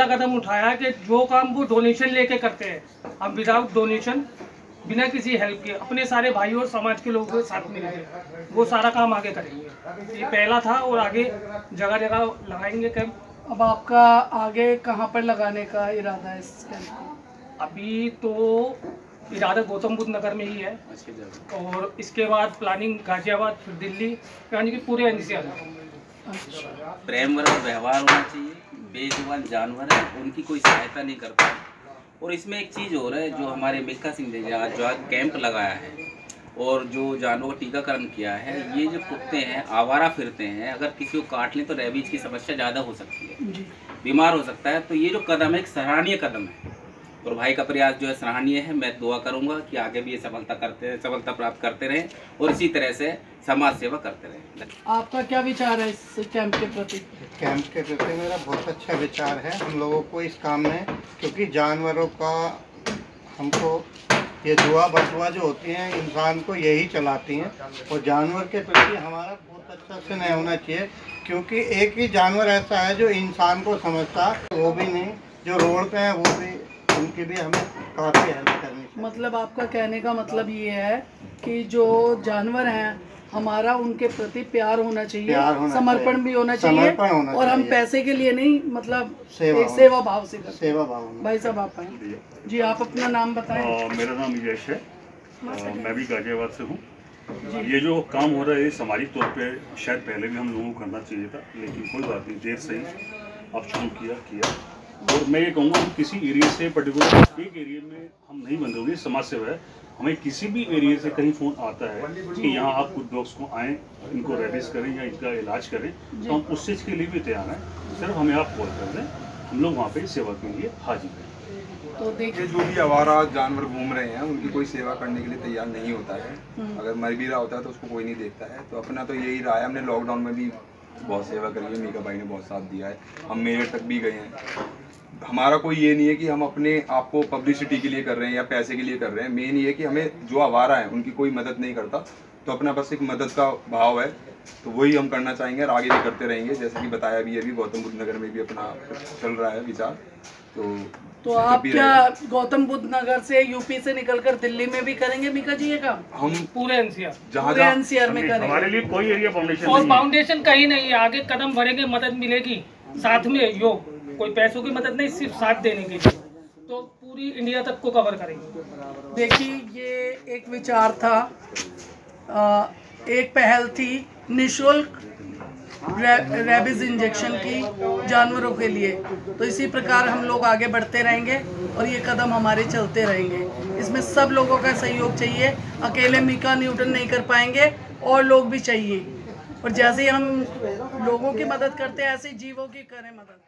ऐसा कदम उठाया कि जो काम वो डोनेशन लेके करते हैं, हम विदाउट डोनेशन, बिना किसी हेल्प के अपने सारे भाई और समाज के लोगों के साथ मिलकर वो सारा काम आगे करेंगे। ये पहला था और आगे जगह जगह लगाएंगे कैंप। अब आपका आगे कहाँ पर लगाने का इरादा है इस कैंप को? अभी तो इरादा गौतम बुद्ध नगर में ही है और इसके बाद प्लानिंग गाजियाबाद, फिर दिल्ली, यानी कि पूरे एनसीआर में। प्रेम और व्यवहार होना चाहिए। बेजुबान जानवर है, उनकी कोई सहायता नहीं करता। और इसमें एक चीज़ हो रहा है, जो हमारे मिल्खा सिंह ने जो कैंप लगाया है और जो जानवरों का टीकाकरण किया है, ये जो कुत्ते हैं आवारा फिरते हैं, अगर किसी को काट लें तो रेबीज की समस्या ज़्यादा हो सकती है, बीमार हो सकता है। तो ये जो कदम है एक सराहनीय कदम है और भाई का प्रयास जो है सराहनीय है। मैं दुआ करूंगा कि आगे भी ये सफलता प्राप्त करते रहें और इसी तरह से समाज सेवा करते रहें। आपका क्या विचार है इस कैंप के प्रति? कैंप के प्रति मेरा बहुत अच्छा विचार है हम लोगों को इस काम में, क्योंकि जानवरों का हमको ये दुआ बदुआ जो होती हैं इंसान को यही चलाती हैं, और जानवर के प्रति हमारा बहुत अच्छा से नहीं होना चाहिए, क्योंकि एक ही जानवर ऐसा है जो इंसान को समझता, वो भी नहीं, जो रोड पे है वो भी, उनकी भी हमें काफ़ी हेल्प करनी चाहिए। मतलब आपका कहने का मतलब ये है कि जो जानवर हैं हमारा उनके प्रति प्यार होना चाहिए, समर्पण भी होना चाहिए, और हम पैसे के लिए नहीं, मतलब सेवा भाव से करते। सेवा भाव। भाई साहब आप आए जी, आप अपना नाम बताएं। मेरा नाम यश है, मैं भी गाजियाबाद से हूँ। ये जो काम हो रहा है ये सामाजिक तौर पे शायद पहले भी हम लोगों को करना चाहिए था, लेकिन कोई बात नहीं, देर से ही अब शुरू किया। और मैं ये कहूँगा कि किसी एरिया से पर्टिकुलर एक एरिया में हम नहीं बंद होंगे। समाज सेवा है, हमें किसी भी एरिया से कहीं फ़ोन आता है कि यहाँ आप कुछ डॉग्स को आएँ, इनको रेबीज करें या इनका इलाज करें, तो हम उस चीज़ के लिए भी तैयार हैं। सिर्फ हमें आप कॉल कर दें, हम लोग वहाँ पे सेवा के लिए हाजिर हैं। तो देखिए, जो भी आवारा जानवर घूम रहे हैं उनकी कोई सेवा करने के लिए तैयार नहीं होता है। अगर मर भी रहा होता है तो उसको कोई नहीं देखता है। तो अपना तो यही रहा है, हमने लॉकडाउन में भी बहुत सेवा करी है, मीका भाई ने बहुत साथ दिया है, हम मेरठ तक भी गए हैं। हमारा कोई ये नहीं है कि हम अपने आप को पब्लिसिटी के लिए कर रहे हैं या पैसे के लिए कर रहे हैं। मेन ये है कि हमें जो आवारा है उनकी कोई मदद नहीं करता, तो अपना बस एक मदद का भाव है, तो वही हम करना चाहेंगे और आगे भी करते रहेंगे। जैसे कि बताया भी, अभी गौतम बुद्ध नगर में भी अपना चल रहा है विचार। तो आप क्या गौतम बुद्ध नगर से, यूपी से निकलकर दिल्ली में भी करेंगे मीका जी ये काम? हम पूरे एनसीआर, पूरे एनसीआर में करेंगे। हमारे लिए कोई एरिया फाउंडेशन और फाउंडेशन कहीं नहीं है, आगे कदम बढ़ेंगे, मदद मिलेगी, साथ में योग, कोई पैसों की मदद नहीं, सिर्फ साथ देने के लिए, तो पूरी इंडिया तक को कवर करेंगे। देखिए, ये एक विचार था, एक पहल थी निःशुल्क रेबीज इंजेक्शन की जानवरों के लिए। तो इसी प्रकार हम लोग आगे बढ़ते रहेंगे और ये कदम हमारे चलते रहेंगे। इसमें सब लोगों का सहयोग चाहिए, अकेले मीका न्यूटन नहीं कर पाएंगे, और लोग भी चाहिए। और जैसे ही हम लोगों की मदद करते हैं ऐसे ही जीवों की करें मदद।